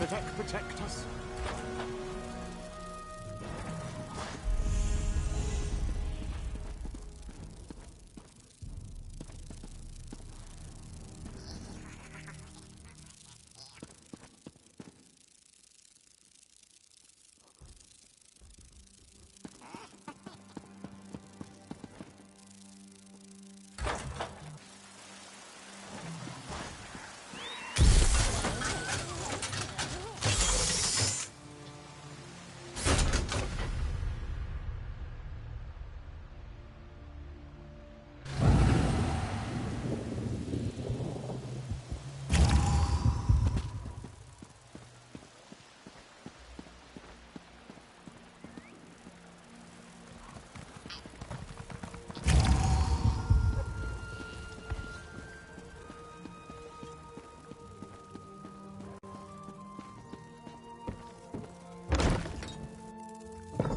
Protect us.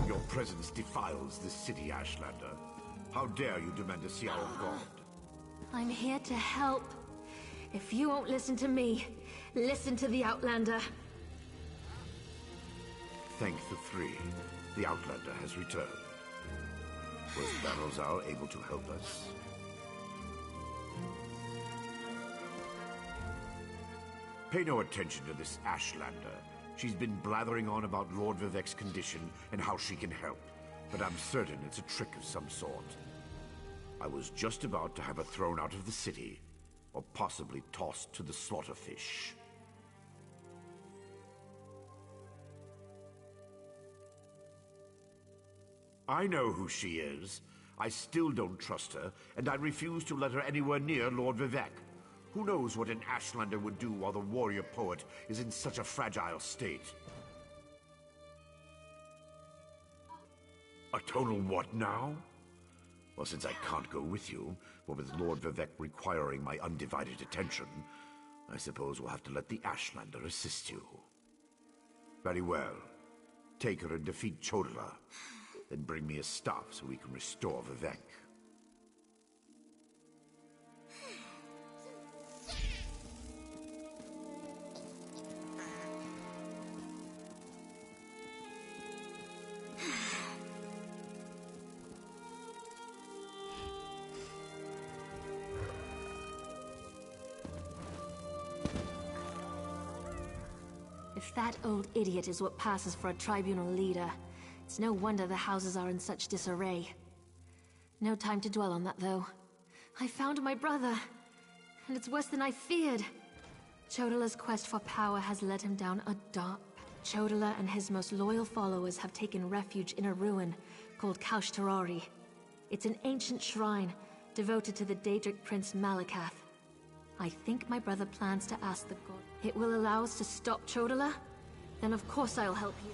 Your presence defiles this city, Ashlander. How dare you demand to see our god? I'm here to help. If you won't listen to me, listen to the Outlander. Thank the three. The Outlander has returned. Was Barrowzar able to help us? Pay no attention to this Ashlander. She's been blathering on about Lord Vivek's condition and how she can help, but I'm certain it's a trick of some sort. I was just about to have her thrown out of the city, or possibly tossed to the slaughterfish. I know who she is. I still don't trust her, and I refuse to let her anywhere near Lord Vivek. Who knows what an Ashlander would do while the warrior poet is in such a fragile state? A total what now? Well, since I can't go with you, but with Lord Vivek requiring my undivided attention, I suppose we'll have to let the Ashlander assist you. Very well. Take her and defeat Chodala. Then bring me a staff so we can restore Vivek. If that old idiot is what passes for a tribunal leader, it's no wonder the houses are in such disarray. No time to dwell on that, though. I found my brother, and it's worse than I feared. Chodala's quest for power has led him down a dark path. Chodala and his most loyal followers have taken refuge in a ruin called Kaushtarari. It's an ancient shrine devoted to the Daedric prince Malakath. I think my brother plans to ask the god. It will allow us to stop Chodala? Then of course I'll help you.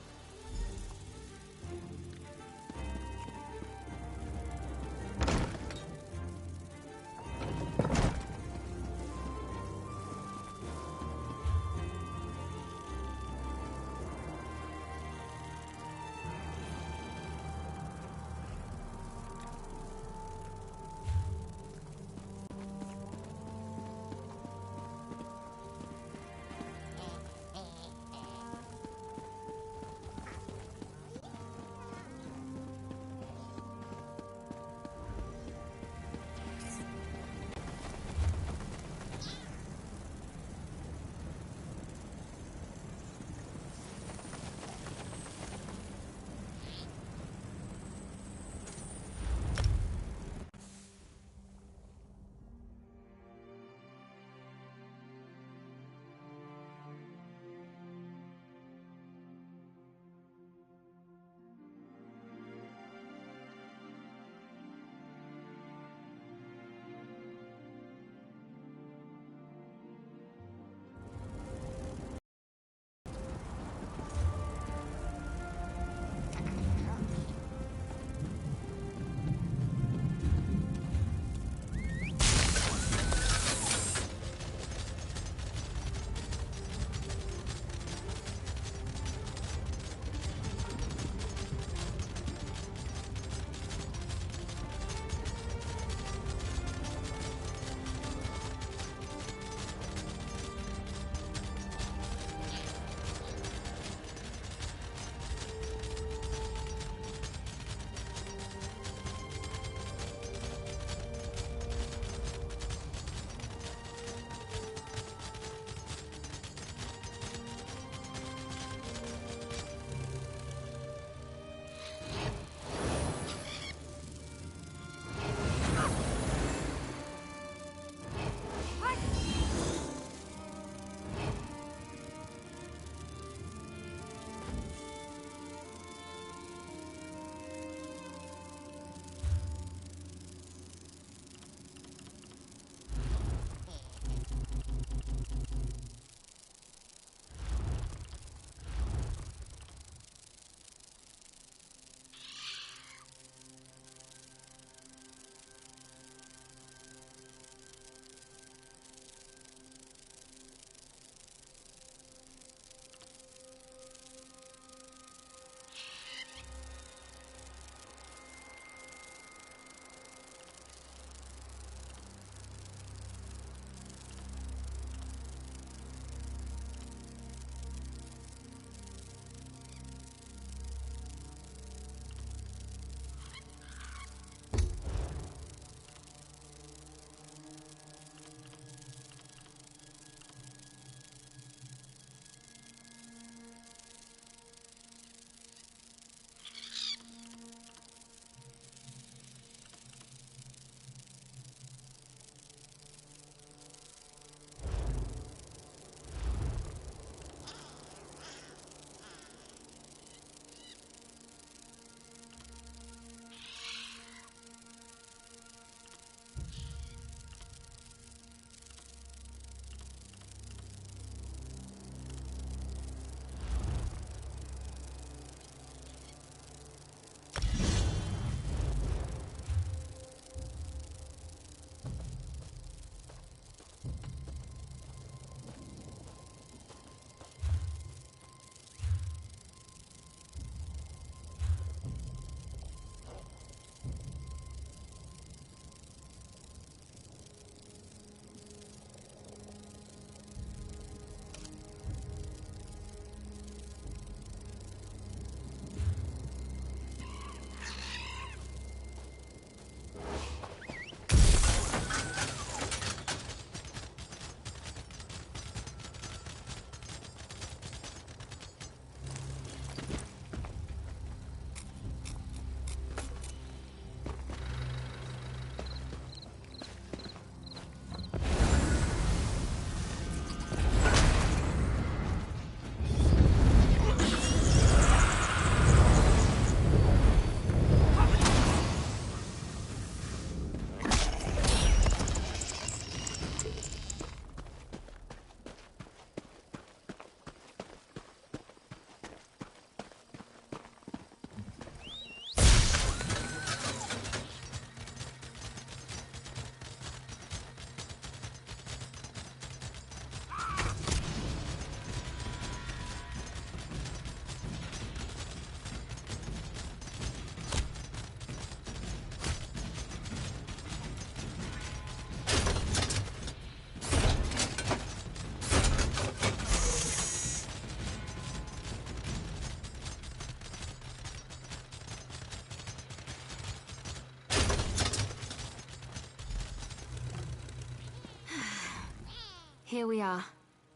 Here we are,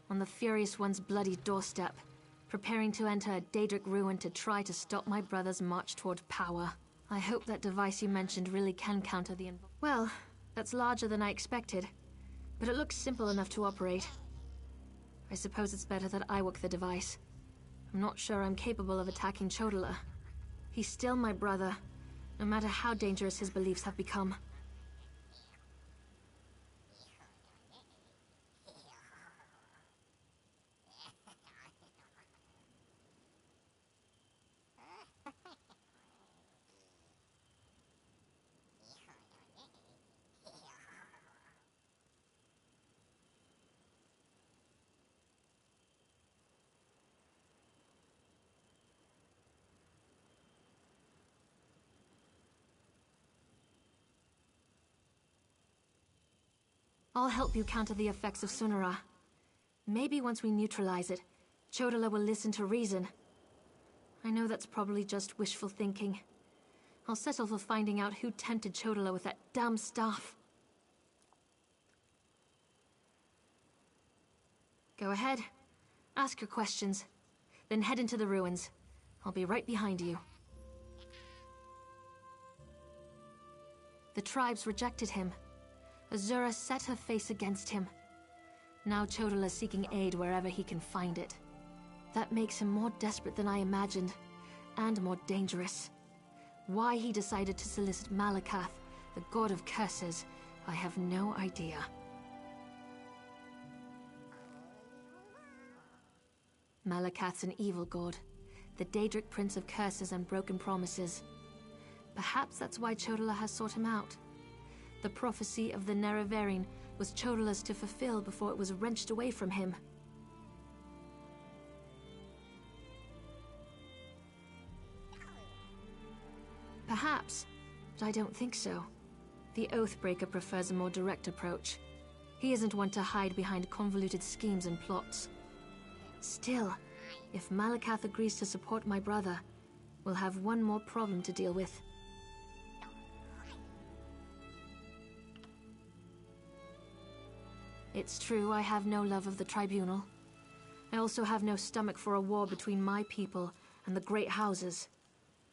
on the Furious One's bloody doorstep, preparing to enter a Daedric ruin to try to stop my brother's march toward power. I hope that device you mentioned really can counter the Well, that's larger than I expected, but it looks simple enough to operate. I suppose it's better that I work the device. I'm not sure I'm capable of attacking Chodala. He's still my brother, no matter how dangerous his beliefs have become. I'll help you counter the effects of Sunara. Maybe once we neutralize it, Chodala will listen to reason. I know that's probably just wishful thinking. I'll settle for finding out who tempted Chodala with that damn staff. Go ahead. Ask your questions. Then head into the ruins. I'll be right behind you. The tribes rejected him. Azura set her face against him. Now Chodala's seeking aid wherever he can find it. That makes him more desperate than I imagined, and more dangerous. Why he decided to solicit Malakath, the god of curses, I have no idea. Malakath's an evil god, the Daedric prince of curses and broken promises. Perhaps that's why Chodala has sought him out. The prophecy of the Nerevarine was Chodala's to fulfill before it was wrenched away from him. Perhaps, but I don't think so. The Oathbreaker prefers a more direct approach. He isn't one to hide behind convoluted schemes and plots. Still, if Malakath agrees to support my brother, we'll have one more problem to deal with. It's true, I have no love of the Tribunal. I also have no stomach for a war between my people and the Great Houses.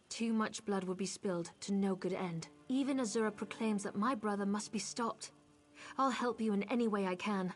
Too much blood would be spilled to no good end. Even Azura proclaims that my brother must be stopped. I'll help you in any way I can.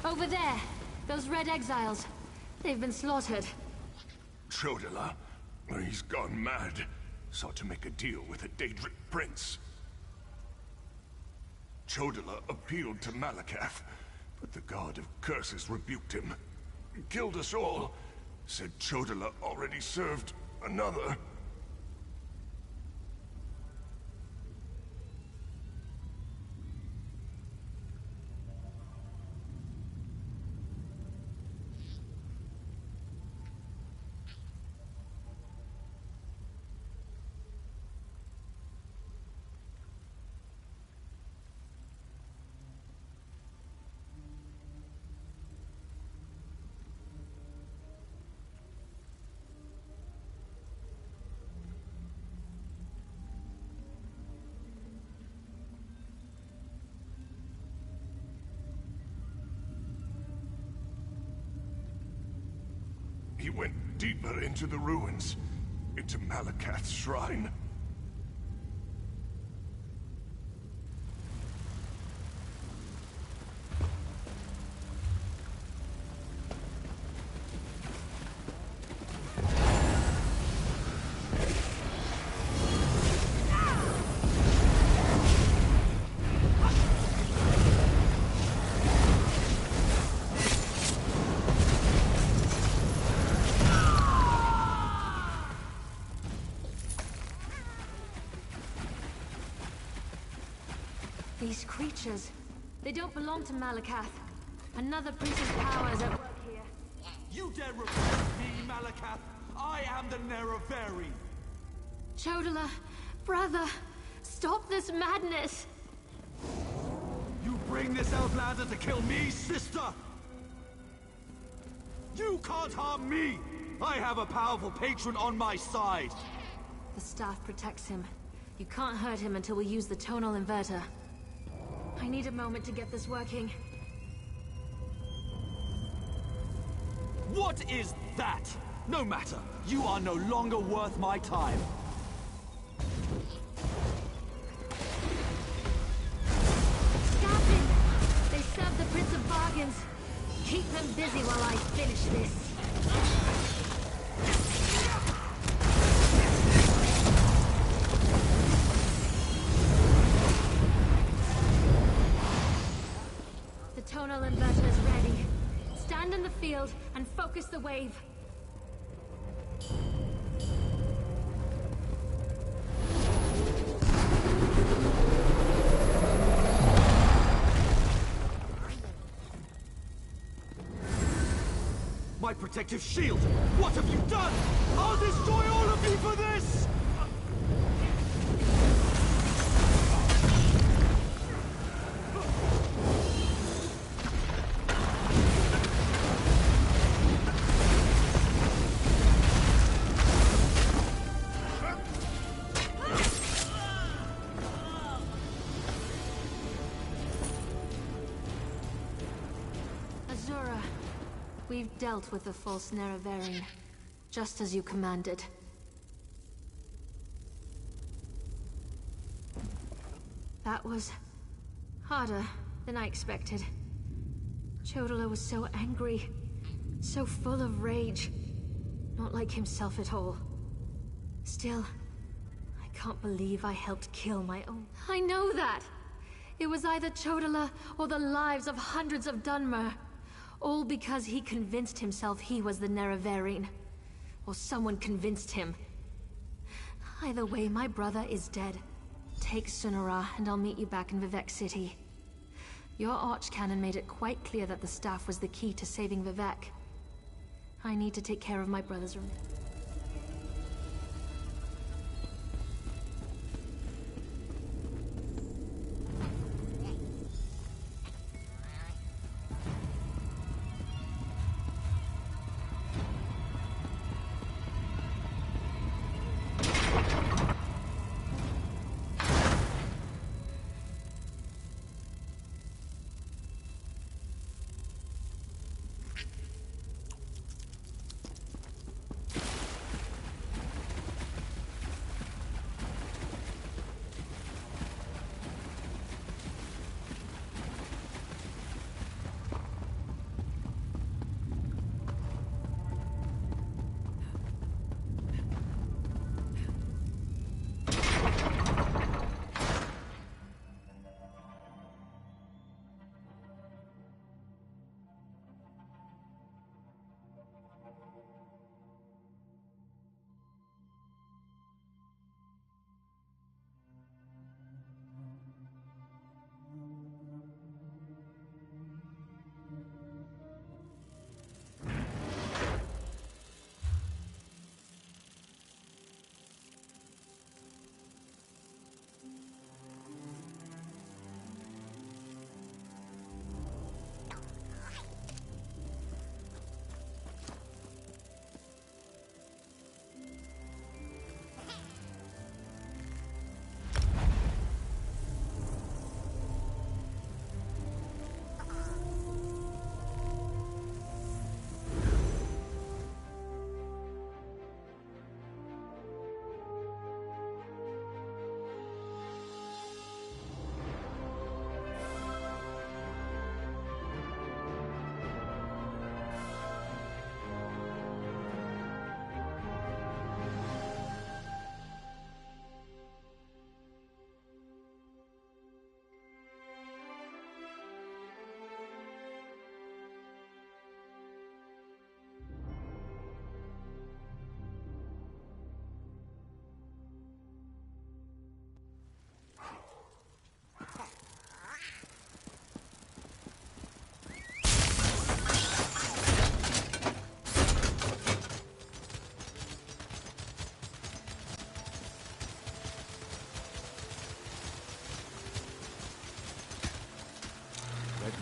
Over there! Those red exiles. They've been slaughtered. Chodala? He's gone mad. sought to make a deal with a Daedric prince. Chodala appealed to Malakath, but the god of curses rebuked him. He killed us all. Said Chodala already served another. He went deeper into the ruins, into Malakath's shrine. These creatures, they don't belong to Malakath. Another prince's power is at work here. You dare repress me, Malakath? I am the Nerevari. Chodala, brother, stop this madness! You bring this Outlander to kill me, sister? You can't harm me! I have a powerful patron on my side! The staff protects him. You can't hurt him until we use the tonal inverter. I need a moment to get this working. What is that? No matter. You are no longer worth my time. Captain! They serve the Prince of Bargains. Keep them busy while I finish this. The tonal inverter is ready. Stand in the field and focus the wave. My protective shield! What have you done? I'll destroy all of you for this! We've dealt with the false Nerevari, just as you commanded. That was harder than I expected. Chodala was so angry, so full of rage. Not like himself at all. Still, I can't believe I helped kill my own. I know that! It was either Chodala or the lives of hundreds of Dunmer. All because he convinced himself he was the Nerevarine. Or someone convinced him. Either way, my brother is dead. Take Sunara, and I'll meet you back in Vivec City. Your Archcanon made it quite clear that the staff was the key to saving Vivec. I need to take care of my brother's room.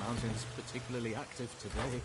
mountains particularly active today.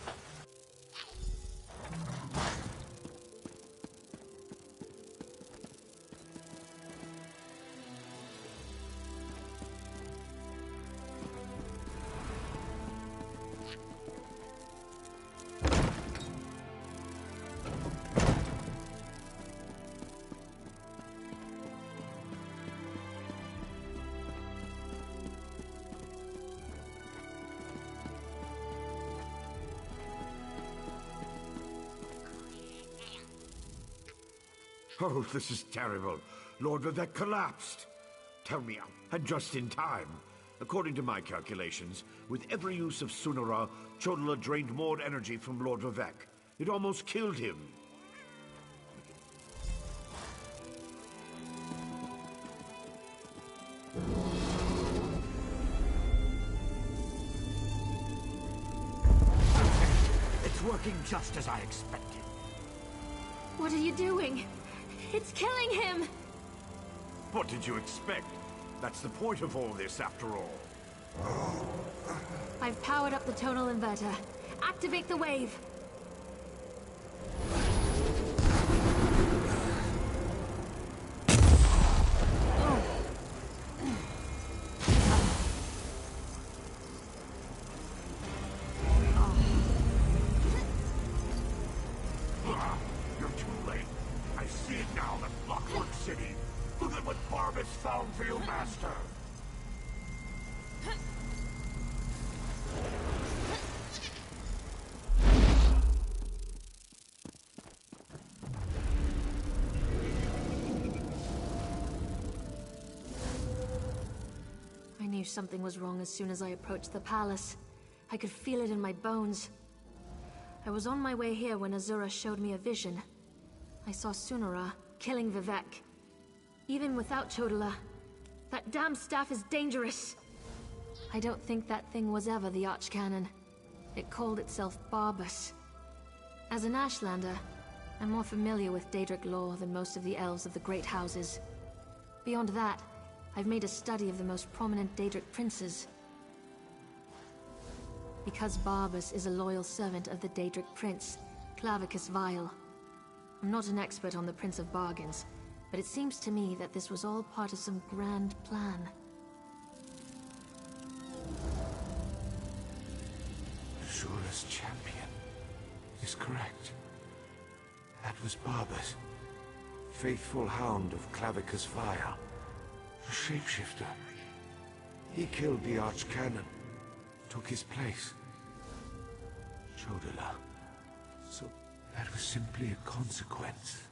Oh, this is terrible. Lord Vivec collapsed. Tell me, and just in time. According to my calculations, with every use of Sunara, Chodala drained more energy from Lord Vivec. It almost killed him. It's working just as I expected. What are you doing? It's killing him! What did you expect? That's the point of all this, after all. I've powered up the tonal inverter. Activate the wave! You're too late. I see it now, the Clockwork City. Look at what Barbas found for your master. I knew something was wrong as soon as I approached the palace. I could feel it in my bones. I was on my way here when Azura showed me a vision. I saw Sunara killing Vivec. Even without Chodala, that damn staff is dangerous. I don't think that thing was ever the Archcanon. It called itself Barbas. As an Ashlander, I'm more familiar with Daedric lore than most of the elves of the Great Houses. Beyond that, I've made a study of the most prominent Daedric princes. Because Barbas is a loyal servant of the Daedric prince, Clavicus Vile. I'm not an expert on the Prince of Bargains, but it seems to me that this was all part of some grand plan. Azura's champion is correct. That was Barbas, faithful hound of Clavicus Vile, a shapeshifter. He killed the Archcanon, took his place. Chodala. So that was simply a consequence.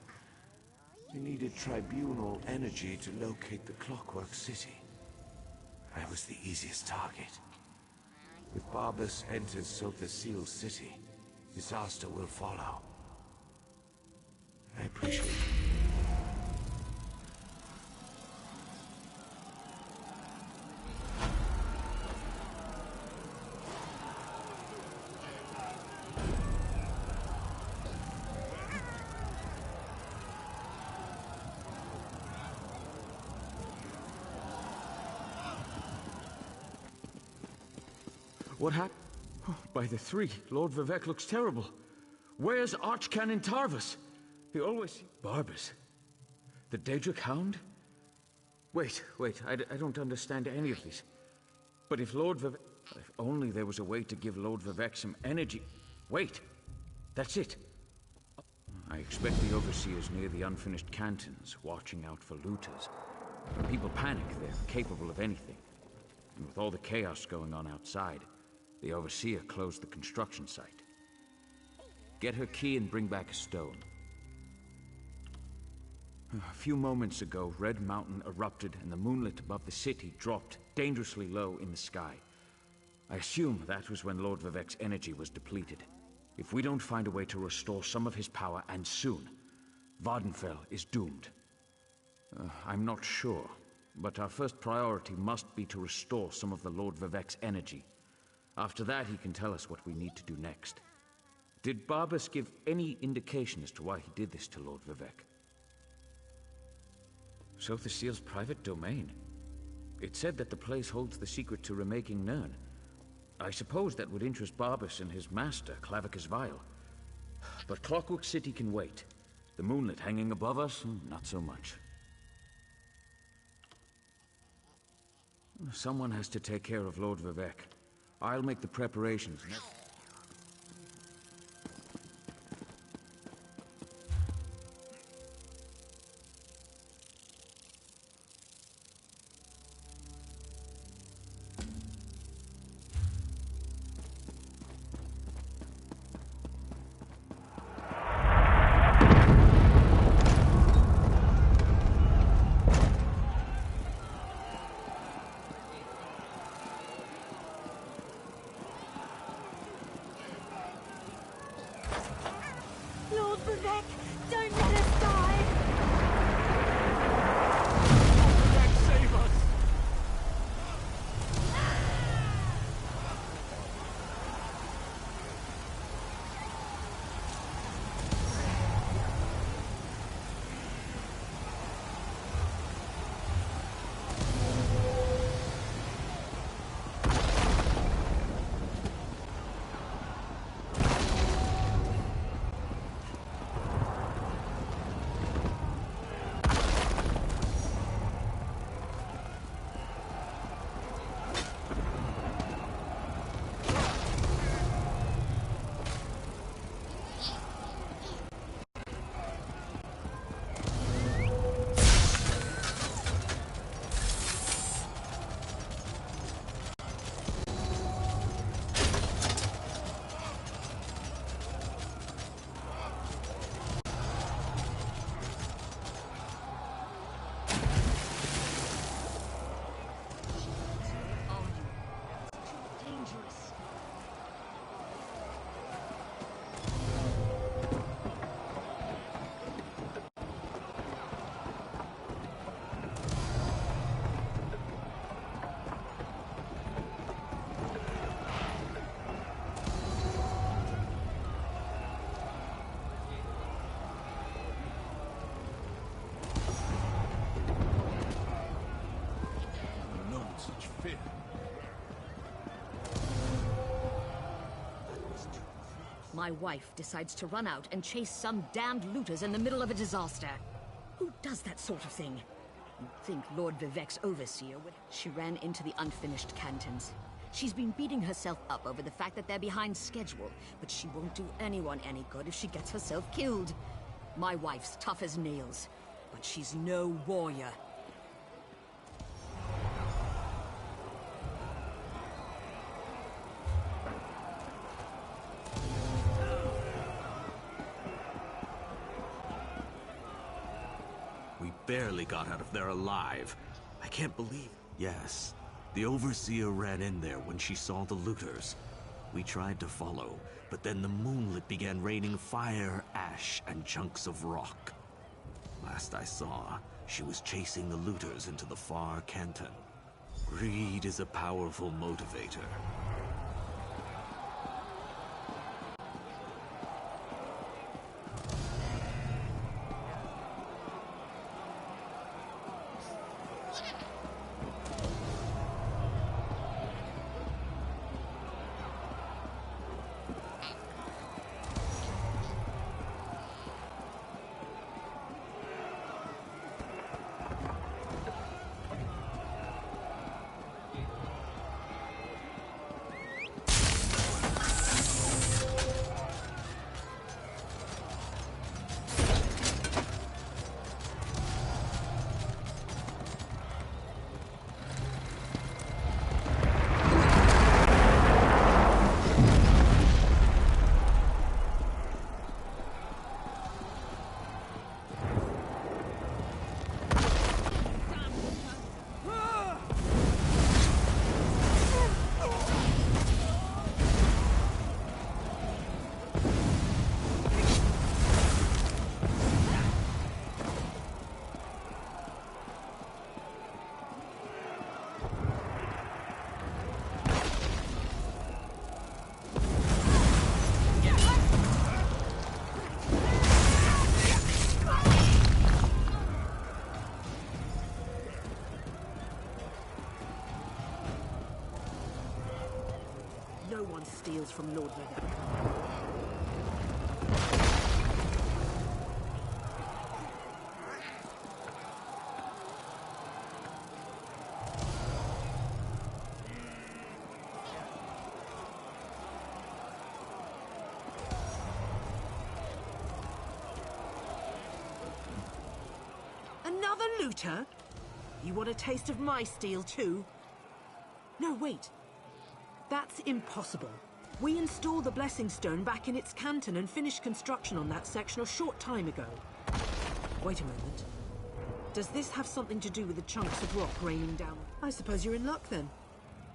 We needed tribunal energy to locate the Clockwork City. I was the easiest target. If Barbas enters Sotha Seal's city, disaster will follow. I appreciate it. What happened? Oh, by the three, Lord Vivec looks terrible. Where's Archcanon Tarvas? He always... Barbas. The Daedric Hound? Wait, I don't understand any of this. But if Lord Vivec... If only there was a way to give Lord Vivec some energy... Wait! That's it! I expect the Overseer's near the unfinished cantons, watching out for looters. When people panic, they're capable of anything. And with all the chaos going on outside, the Overseer closed the construction site. Get her key and bring back a stone. A few moments ago, Red Mountain erupted and the moonlit above the city dropped dangerously low in the sky. I assume that was when Lord Vivec's energy was depleted. If we don't find a way to restore some of his power, and soon, Vardenfell is doomed. I'm not sure, but our first priority must be to restore some of the Lord Vivec's energy. After that, he can tell us what we need to do next. Did Barbas give any indication as to why he did this to Lord Vivec? Sotha Seal's private domain. It said that the place holds the secret to remaking Nirn. I suppose that would interest Barbas and his master, Clavicus Vile. But Clockwork City can wait. The moonlit hanging above us, not so much. Someone has to take care of Lord Vivec. I'll make the preparations. Lord Vivec, don't let us die! Save us! My wife decides to run out and chase some damned looters in the middle of a disaster. Who does that sort of thing? You'd think Lord Vivec's overseer would... She ran into the unfinished cantons. She's been beating herself up over the fact that they're behind schedule, but she won't do anyone any good if she gets herself killed. My wife's tough as nails, but she's no warrior. Barely got out of there alive. I can't believe... Yes, the Overseer ran in there when she saw the looters. We tried to follow, but then the moonlit began raining fire, ash, and chunks of rock. Last I saw, she was chasing the looters into the far canton. Greed is a powerful motivator. No one steals from Lord Vivek. Another looter? You want a taste of my steel too? No, wait. That's impossible. We installed the Blessing Stone back in its canton and finished construction on that section a short time ago. Wait a moment. Does this have something to do with the chunks of rock raining down? I suppose you're in luck then.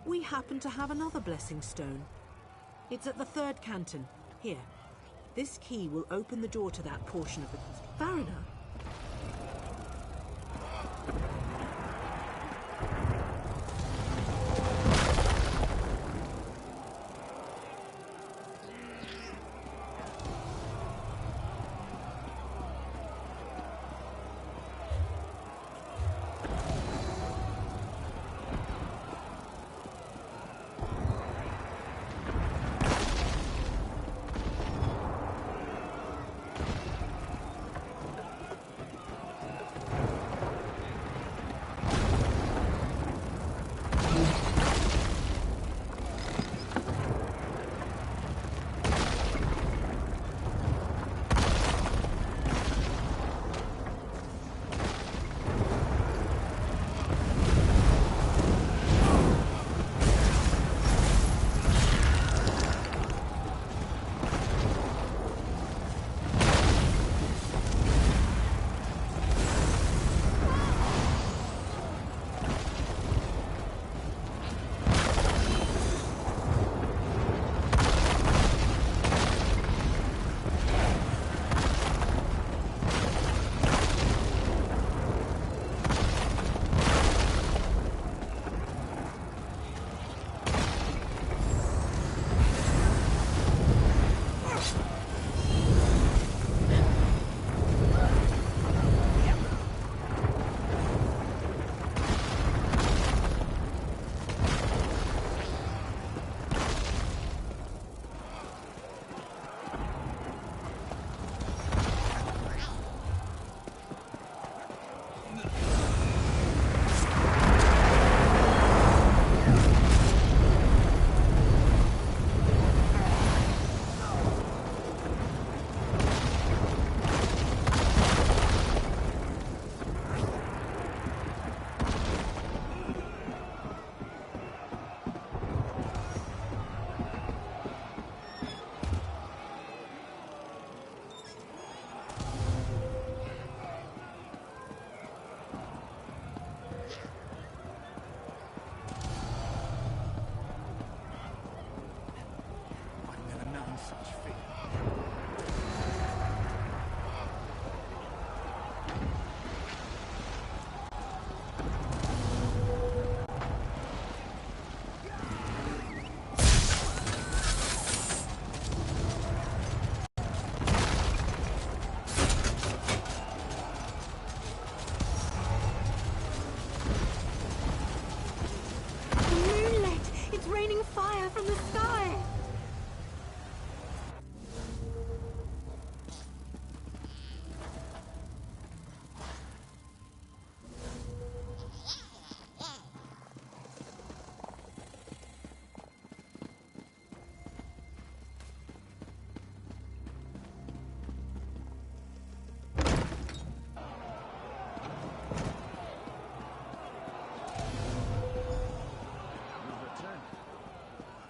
We happen to have another Blessing Stone. It's at the third canton. Here. This key will open the door to that portion of the construction. Varina?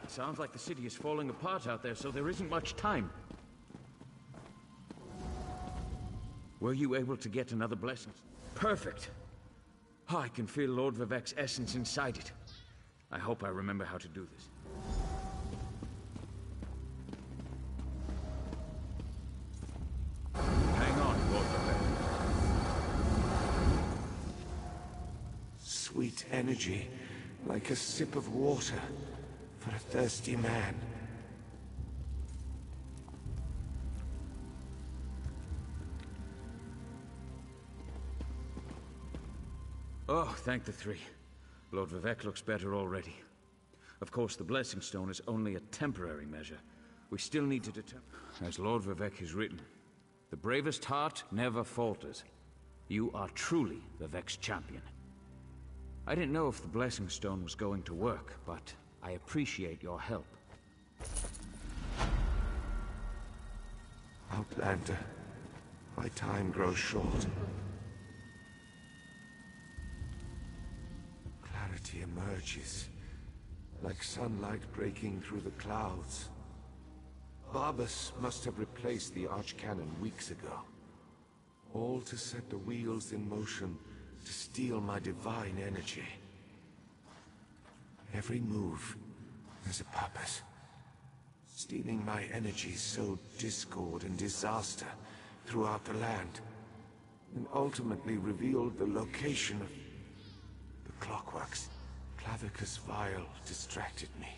Sounds like the city is falling apart out there, so there isn't much time. Were you able to get another blessing? Perfect. Oh, I can feel Lord Vivek's essence inside it. I hope I remember how to do this. Hang on, Lord Vivek. Sweet energy, like a sip of water for a thirsty man. Oh, thank the three. Lord Vivek looks better already. Of course, the Blessing Stone is only a temporary measure. We still need to determine... As Lord Vivec has written, the bravest heart never falters. You are truly Vivec's champion. I didn't know if the Blessing Stone was going to work, but I appreciate your help. Outlander, my time grows short. Clarity emerges, like sunlight breaking through the clouds. Barbas must have replaced the Archcanon weeks ago. All to set the wheels in motion to steal my divine energy. Every move has a purpose. Stealing my energy sowed discord and disaster throughout the land, and ultimately revealed the location of the clockworks. Clavicus Vile distracted me,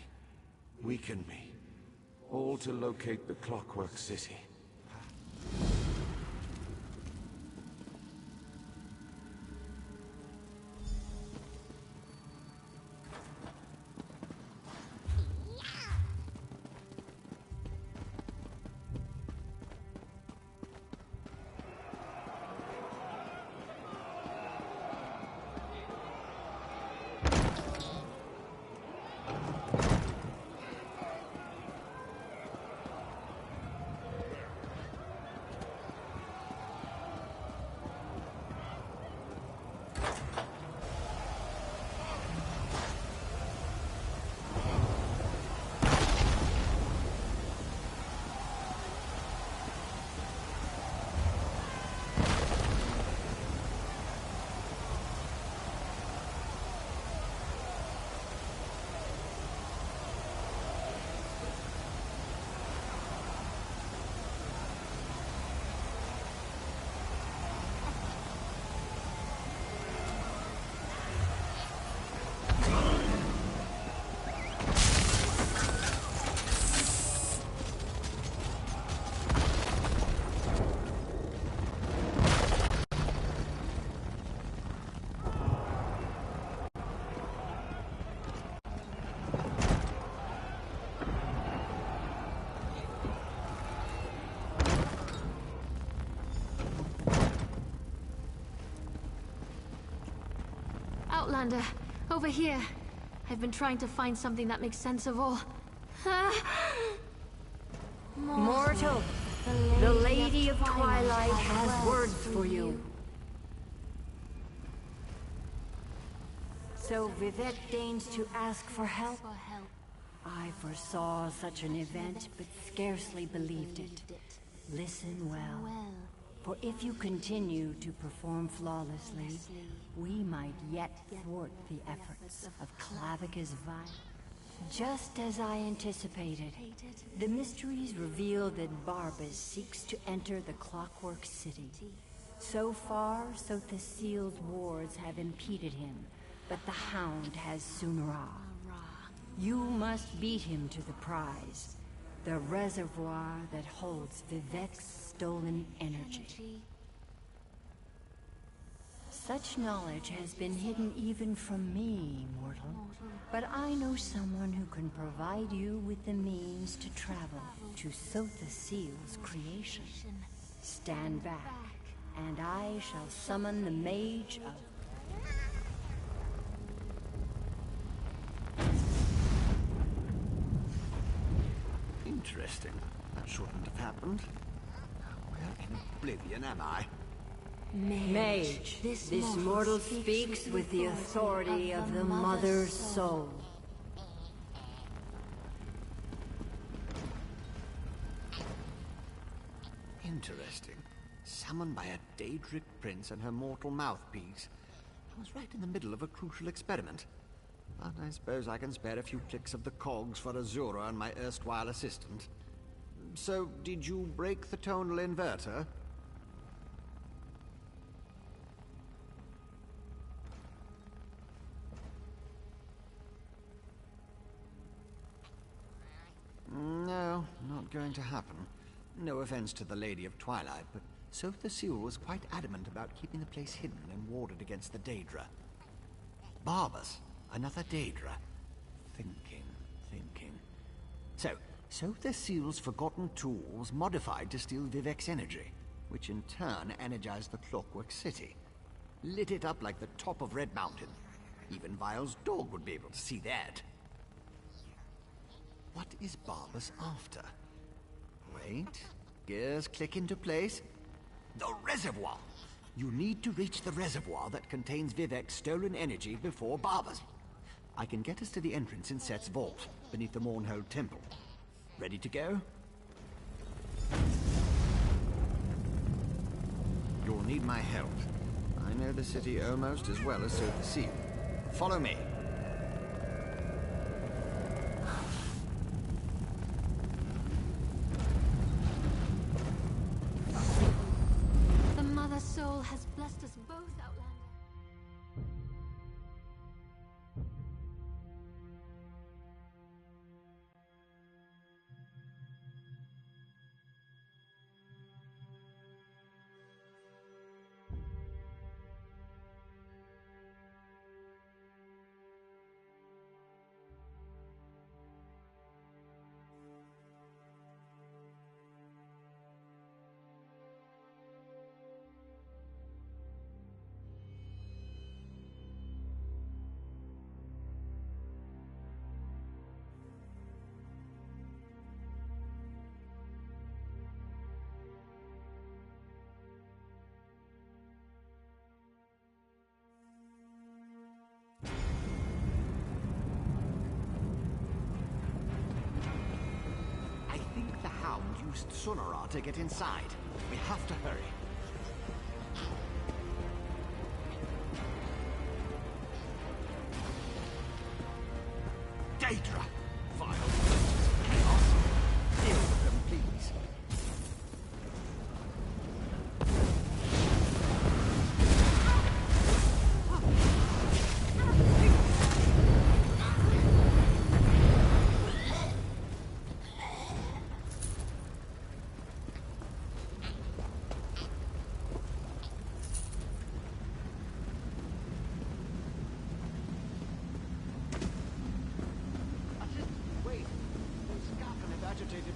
weakened me, all to locate the Clockwork City. Outlander, over here. I've been trying to find something that makes sense of all. Mortal, the Lady of Twilight has words for you. So Vivec deigns to ask for help? I foresaw such an event, but scarcely believed it. Listen well. For if you continue to perform flawlessly, we might yet thwart the efforts of Clavicus Vile. Just as I anticipated, the mysteries reveal that Barbas seeks to enter the Clockwork City. So far, Sothis Seal's wards have impeded him, but the Hound has Sunra. You must beat him to the prize, the reservoir that holds Vivec's stolen energy. Such knowledge has been hidden even from me, mortal. But I know someone who can provide you with the means to travel to Sothis Seal's creation. Stand back, and I shall summon the Mage of... Interesting. That shouldn't have happened. Where in oblivion am I? Mage, this mortal speaks with the authority of the Mother's Soul. Interesting. Summoned by a Daedric prince and her mortal mouthpiece. I was right in the middle of a crucial experiment. But I suppose I can spare a few clicks of the cogs for Azura and my erstwhile assistant. So, did you break the tonal inverter? No, not going to happen. No offense to the Lady of Twilight, but Sothis Seal was quite adamant about keeping the place hidden and warded against the Daedra. Barbas, another Daedra. Thinking. So the seal's forgotten tool was modified to steal Vivek's energy, which in turn energized the Clockwork City. Lit it up like the top of Red Mountain. Even Vile's dog would be able to see that. What is Barbas after? Wait, gears click into place. The reservoir! You need to reach the reservoir that contains Vivek's stolen energy before Barbas. I can get us to the entrance in Set's vault, beneath the Mournhold Temple. Ready to go? You'll need my help. I know the city almost as well as Sotha Sil. Follow me. The Mother Soul has blessed us both, Outlander. Used Sonara to get inside. We have to hurry. Daedra! Vile chaos! Deal with them, please.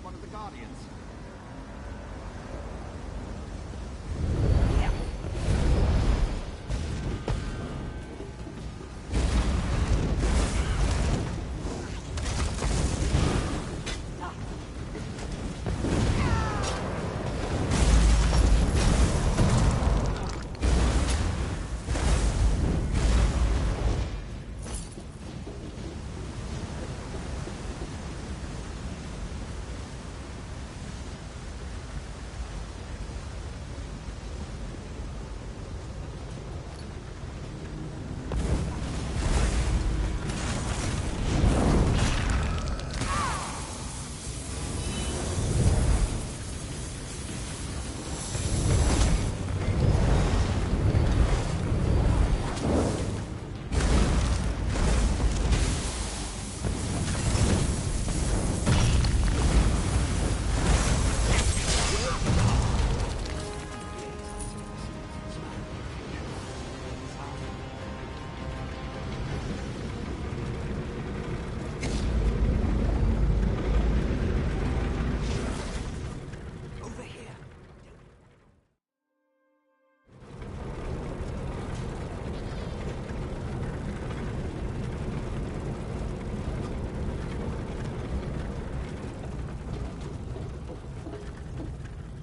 One of the Guardians.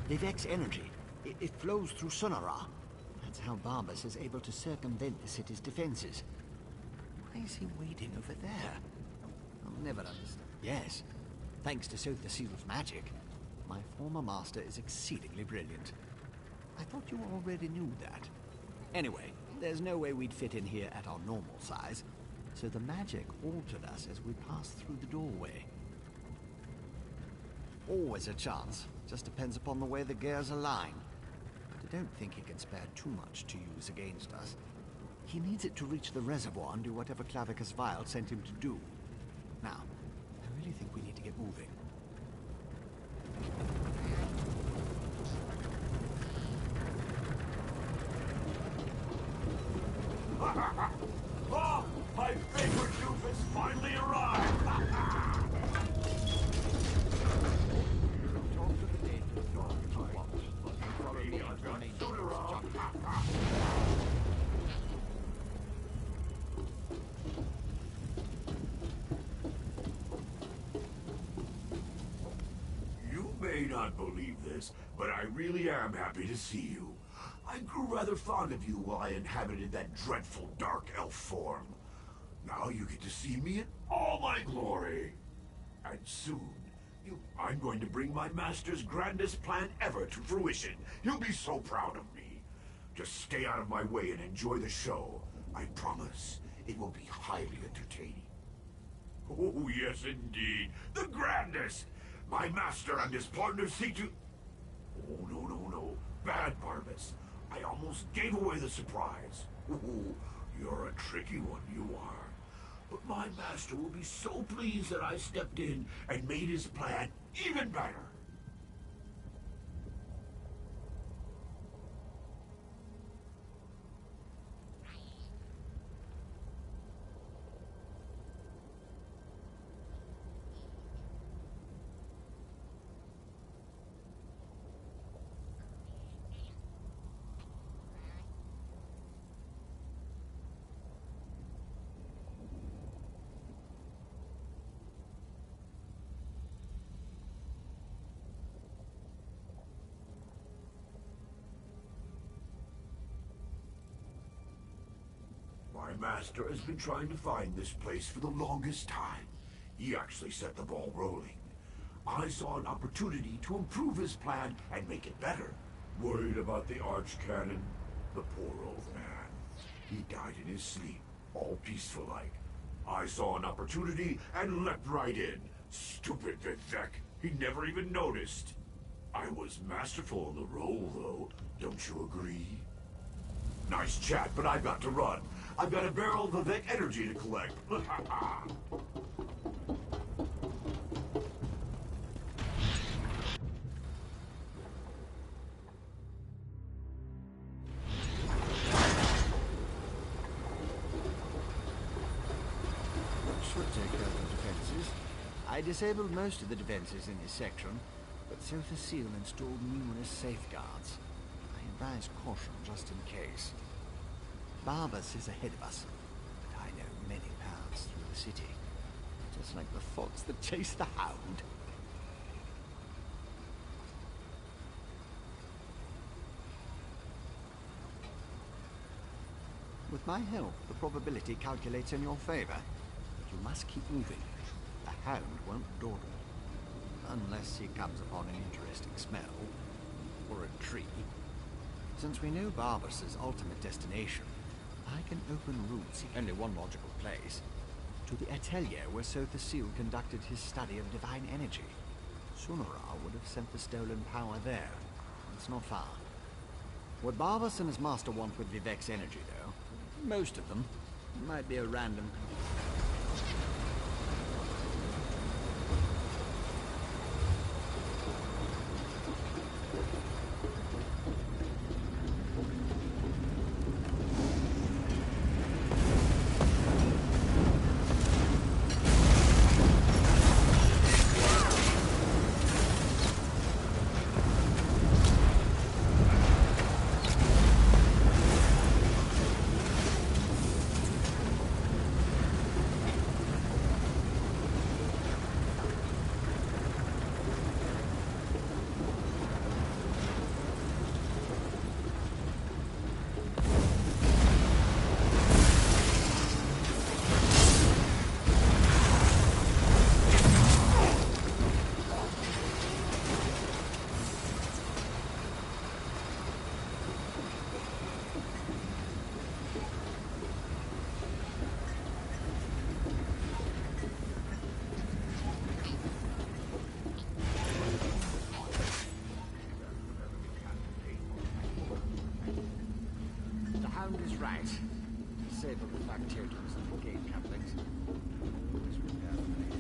Vivek's energy, it flows through Sonara. That's how Barbas is able to circumvent the city's defenses. Why is he waiting over there? I'll never understand. Yes, thanks to Sotha Sil's magic. My former master is exceedingly brilliant. I thought you already knew that. Anyway, there's no way we'd fit in here at our normal size, so the magic altered us as we passed through the doorway. Always a chance. Just depends upon the way the gears align. But I don't think he can spare too much to use against us. He needs it to reach the reservoir and do whatever Clavicus Vile sent him to do. Now, I really think we need to get moving. Oh, my favorite goof has finally arrived! may not believe this, but I really am happy to see you. I grew rather fond of you while I inhabited that dreadful dark elf form. Now you get to see me in all my glory. And soon, I'm going to bring my master's grandest plan ever to fruition. He'll be so proud of me. Just stay out of my way and enjoy the show. I promise it will be highly entertaining. Oh, yes, indeed. The grandest! My master and his partner seek to... Oh, no. Bad, Barbas. I almost gave away the surprise. Oh, you're a tricky one, you are. But my master will be so pleased that I stepped in and made his plan even better. My master has been trying to find this place for the longest time. He actually set the ball rolling. I saw an opportunity to improve his plan and make it better. Worried about the archcanon? The poor old man. He died in his sleep, all peaceful-like. I saw an opportunity and leapt right in. Stupid Vivek. He never even noticed. I was masterful in the role, though. Don't you agree? Nice chat, but I've got to run. I've got a barrel of Vivek energy to collect. Should take care of the defenses. I disabled most of the defenses in this section, but Sotha Seal installed numerous safeguards. I advise caution just in case. Barbas is ahead of us, but I know many paths through the city, just like the fox that chased the hound. With my help, the probability calculates in your favor, but you must keep moving. The hound won't dawdle, unless he comes upon an interesting smell, or a tree. Since we know Barbas's ultimate destination, I can open routes in only one logical place, to the atelier where Sotha Seal conducted his study of divine energy. Sunara would have sent the stolen power there. It's not far. What Barbas and his master want with Vivek's energy, though, most of them, might be a random... is right. Disable the factotums and the gate couplings. Always prepare for later.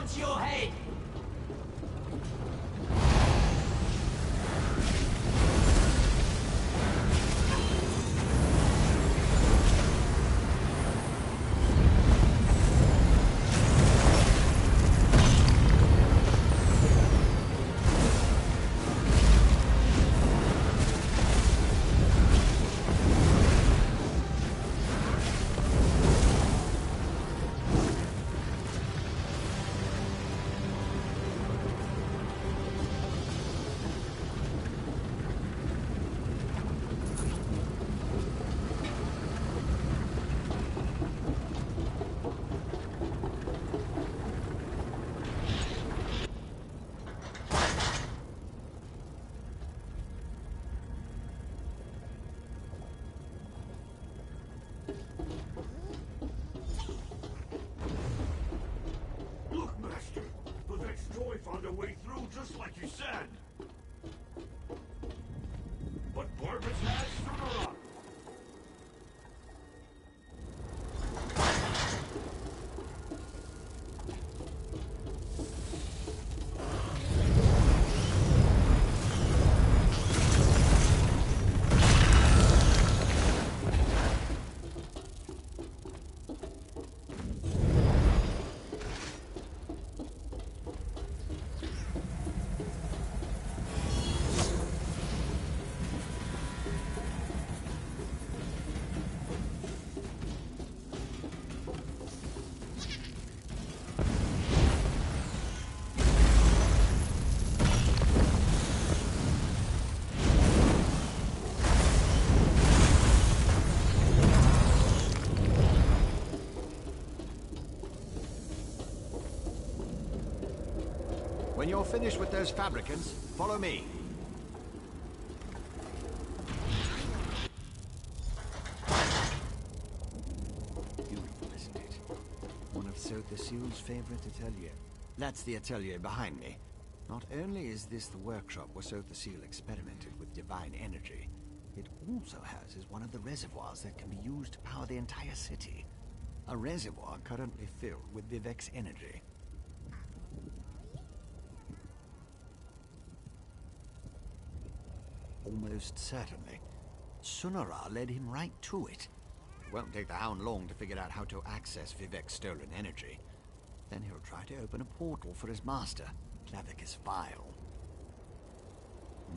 gun to your head! Look, Master! Vivek's toy found a way through just like you said! But Barbus has Sonora! When you're finished with those fabricants, follow me. Beautiful, isn't it? One of Sothasyl's favorite ateliers. That's the atelier behind me. Not only is this the workshop where Sothasyl experimented with divine energy, it also houses one of the reservoirs that can be used to power the entire city. A reservoir currently filled with Vivek's energy. Almost certainly. Sunara led him right to it. It won't take the Hound long to figure out how to access Vivek's stolen energy. Then he'll try to open a portal for his master, Clavicus Vile.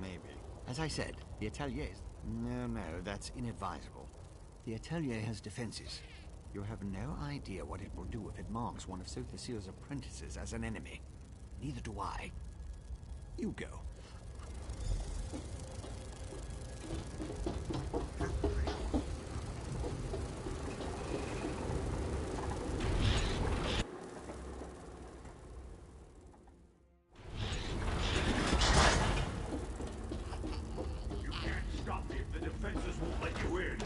Maybe. As I said, the atelier is... No, that's inadvisable. The atelier has defenses. You have no idea what it will do if it marks one of Sothasyl's apprentices as an enemy. Neither do I. You go. You can't stop me if the defenses won't let you in.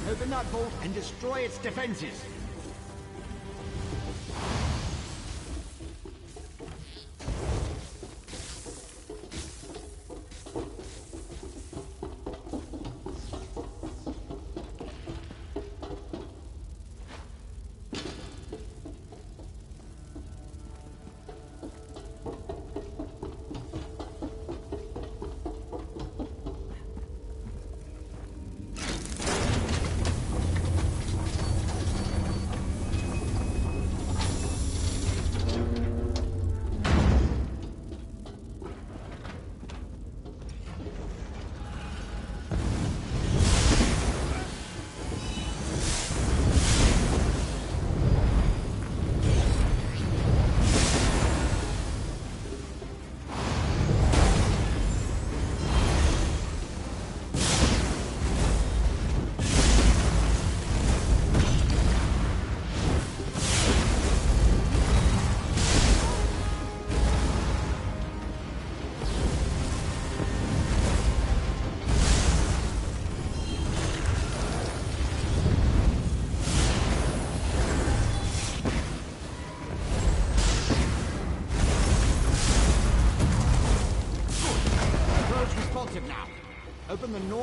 Open that vault and destroy its defenses.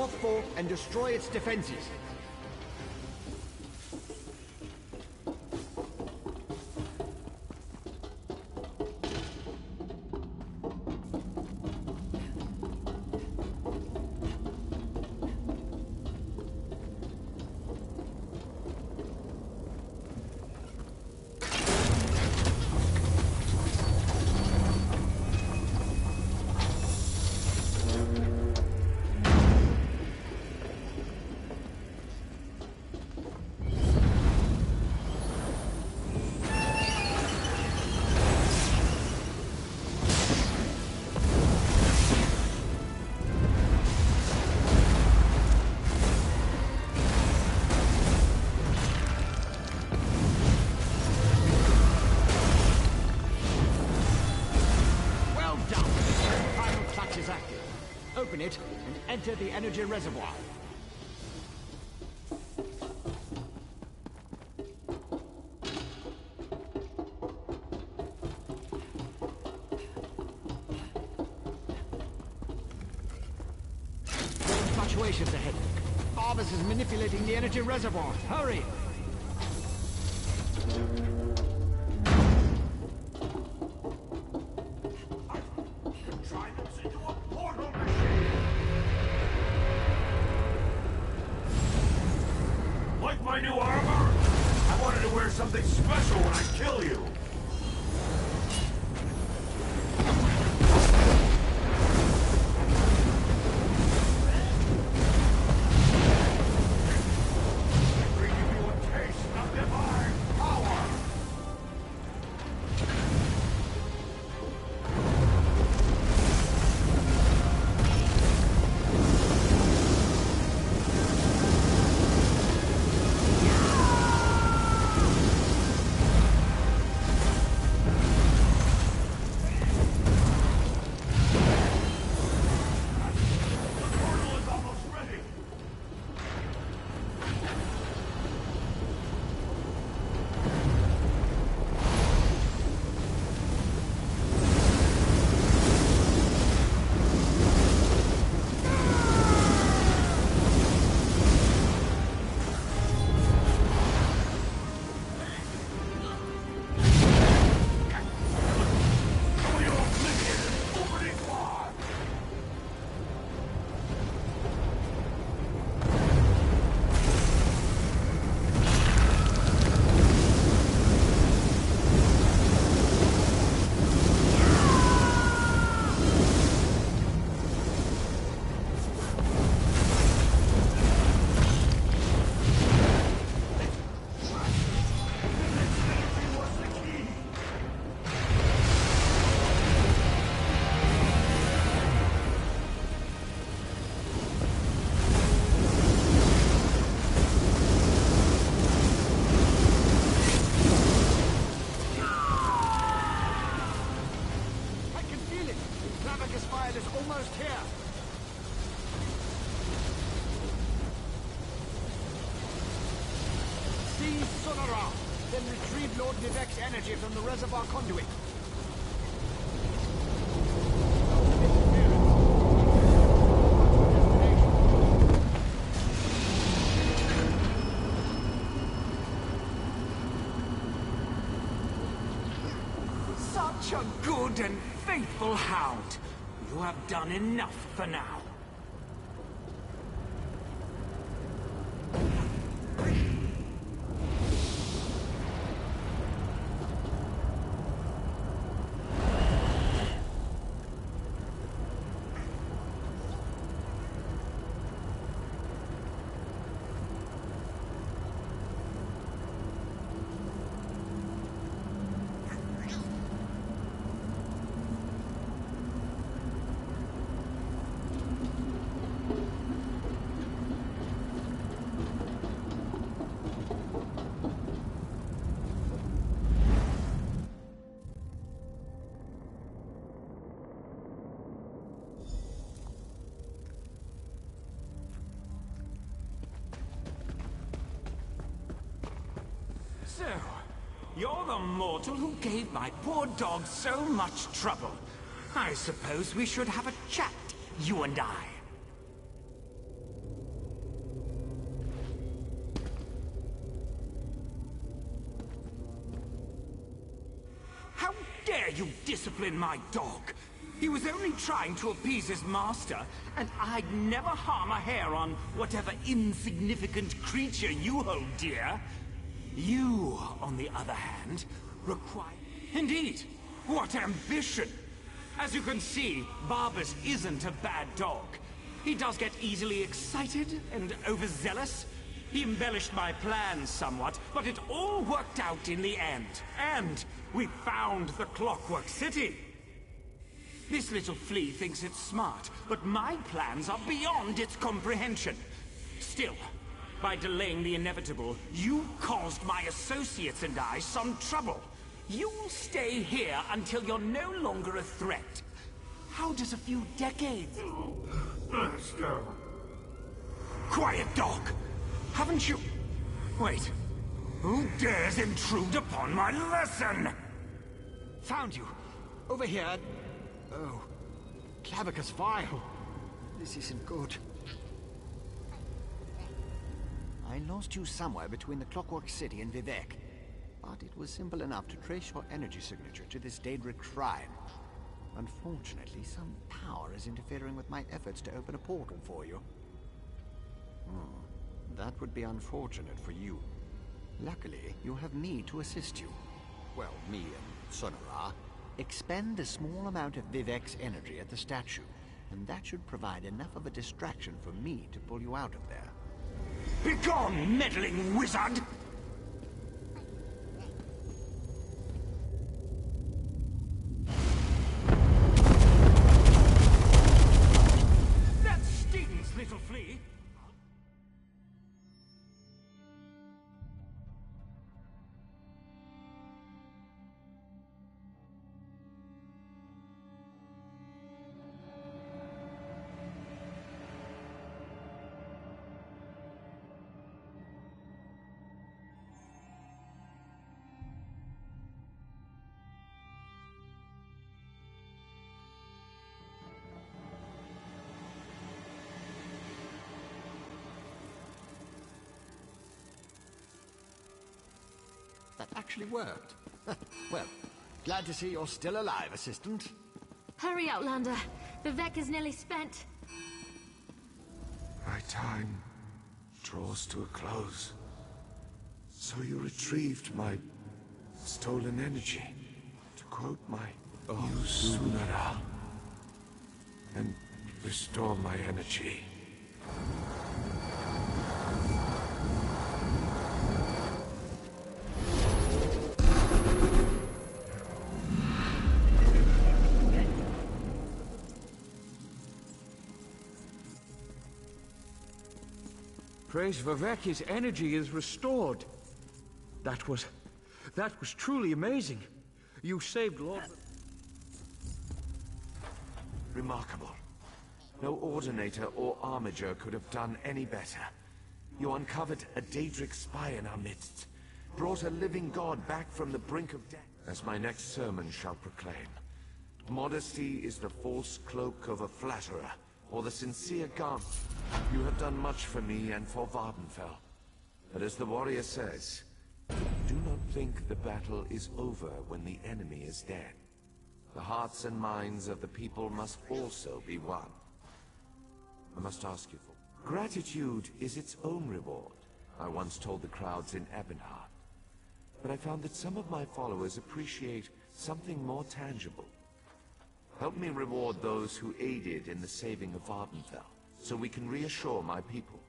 North Fork and destroy its defenses. Open it and enter the energy reservoir. Fluctuations ahead. Barbas is manipulating the energy reservoir. Hurry! My new armor? I wanted to wear something special when I kill you. Bringing you a taste of divine power. Then retrieve Lord Vivek's energy from the reservoir conduit. Such a good and faithful hound. You have done enough for now. So, you're the mortal who gave my poor dog so much trouble. I suppose we should have a chat, you and I. you discipline my dog? He was only trying to appease his master, and I'd never harm a hair on whatever insignificant creature you hold dear. You, on the other hand, require... Indeed! What ambition! As you can see, Barbas isn't a bad dog. He does get easily excited and overzealous. He embellished my plans somewhat, but it all worked out in the end. And we found the Clockwork City. This little flea thinks it's smart, but my plans are beyond its comprehension. Still, by delaying the inevitable, you caused my associates and I some trouble. You'll stay here until you're no longer a threat. How does a few decades... Let's go. Quiet, dog! Haven't you... Wait. Who dares intrude upon my lesson? Found you. Over here. Oh. Clavicus Vile. This isn't good. I lost you somewhere between the Clockwork City and Vivec. But it was simple enough to trace your energy signature to this Daedric shrine. Unfortunately, some power is interfering with my efforts to open a portal for you. That would be unfortunate for you. Luckily, you have me to assist you. Well, me and Sonora. Expend a small amount of Vivec's energy at the statue, and that should provide enough of a distraction for me to pull you out of there. Begone, meddling wizard! That stings, little flea! That actually worked. Well, glad to see you're still alive, Assistant. Hurry, Outlander. Vivec is nearly spent. My time draws to a close. So you retrieved my stolen energy, to quote my Sunara, and restore my energy. Praise Vivec, his energy is restored. That was truly amazing. You saved Lord... Remarkable. No Ordinator or Armiger could have done any better. You uncovered a Daedric spy in our midst, brought a living god back from the brink of death. As my next sermon shall proclaim, modesty is the false cloak of a flatterer, or the sincere garment. You have done much for me and for Vardenfell. But as the warrior says, do not think the battle is over when the enemy is dead. The hearts and minds of the people must also be won. I must ask you for... Gratitude is its own reward, I once told the crowds in Ebonheart. But I found that some of my followers appreciate something more tangible. Help me reward those who aided in the saving of Vardenfell, so we can reassure my people.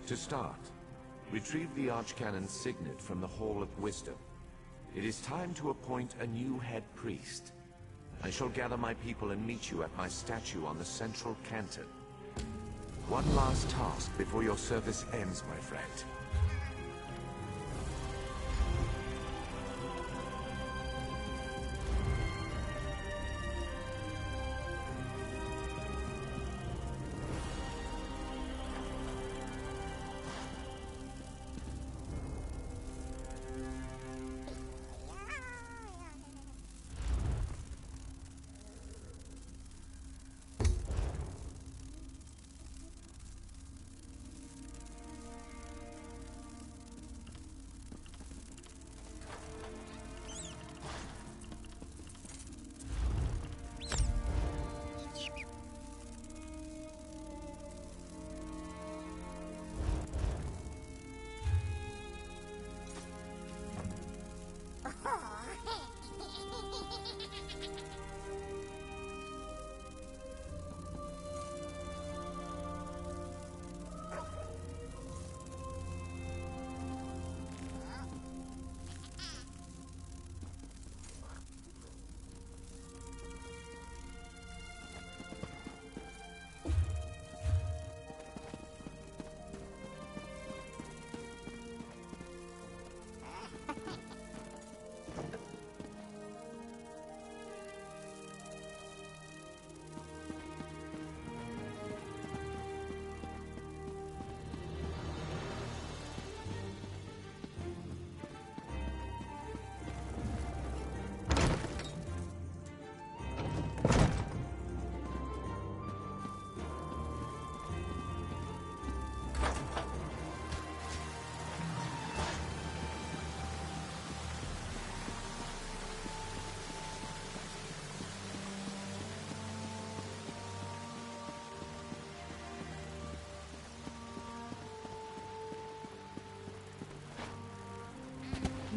To start, retrieve the Archcanon's signet from the Hall of Wisdom. It is time to appoint a new head priest. I shall gather my people and meet you at my statue on the central canton. One last task before your service ends, my friend.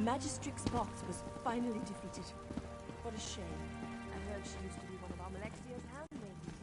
Magistrix box was finally defeated. What a shame. I heard she used to be one of Almalexio's handmaidens.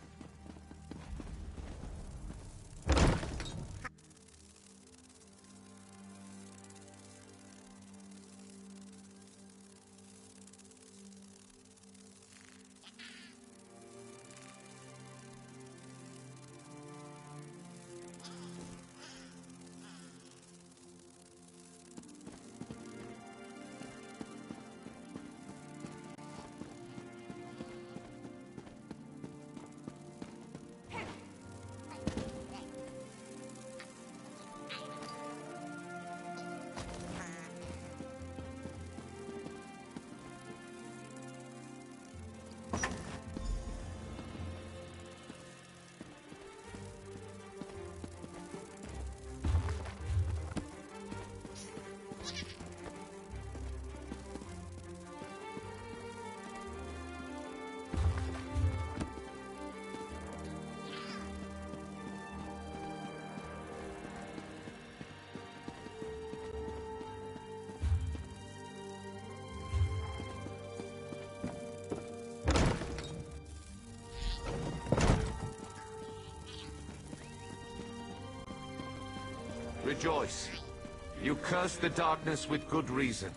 Rejoice. You cursed the darkness with good reason.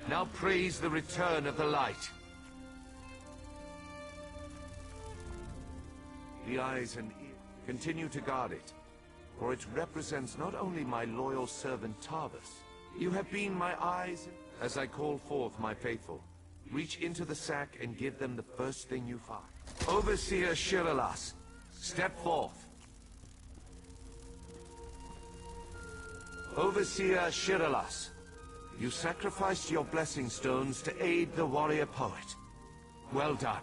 Now praise the return of the light. The eyes and ears continue to guard it, for it represents not only my loyal servant Tarvus. You have been my eyes as I call forth my faithful. Reach into the sack and give them the first thing you find. Overseer Shiralas, step forth. Overseer Shiralas, you sacrificed your blessing stones to aid the warrior poet. Well done.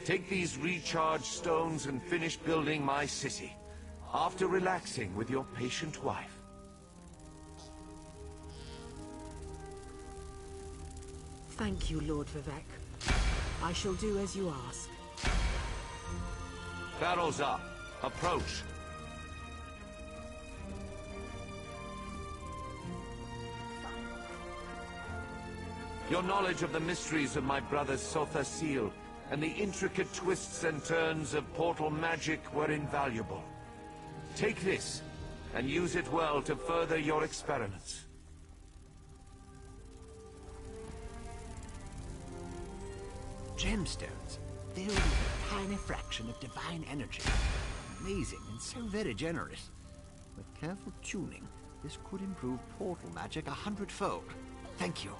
Take these recharged stones and finish building my city, after relaxing with your patient wife. Thank you, Lord Vivek. I shall do as you ask. Barrels up. Approach. Your knowledge of the mysteries of my brother's Sotha seal and the intricate twists and turns of portal magic were invaluable. Take this and use it well to further your experiments. Gemstones, filled with a tiny fraction of divine energy. Amazing and so very generous. With careful tuning, this could improve portal magic 100-fold. Thank you.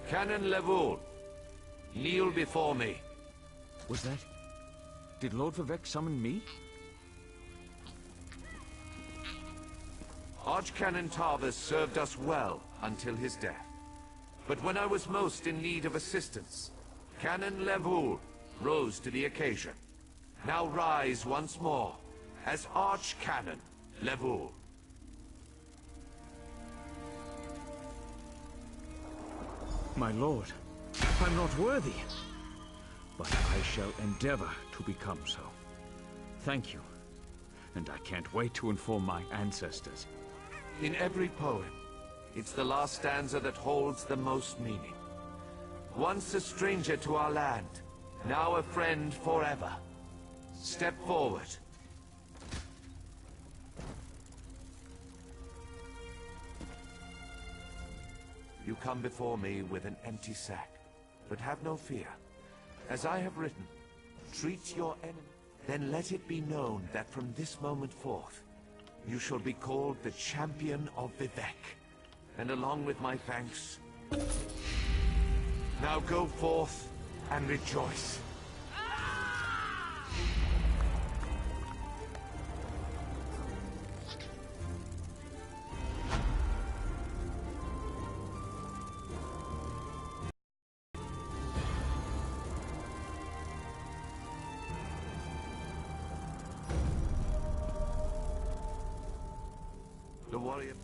Canon Levoul, kneel before me. Was that... Did Lord Vivek summon me? Archcanon Tarvus served us well until his death. But when I was most in need of assistance, Canon Levoul rose to the occasion. Now rise once more as Archcanon Levoul. My lord, I'm not worthy. But I shall endeavor to become so. Thank you. And I can't wait to inform my ancestors. In every poem, it's the last stanza that holds the most meaning. Once a stranger to our land, now a friend forever. Step forward. You come before me with an empty sack, but have no fear. As I have written, treat your enemy, then let it be known that from this moment forth, you shall be called the Champion of Vivek, and along with my thanks, now go forth and rejoice. The warrior...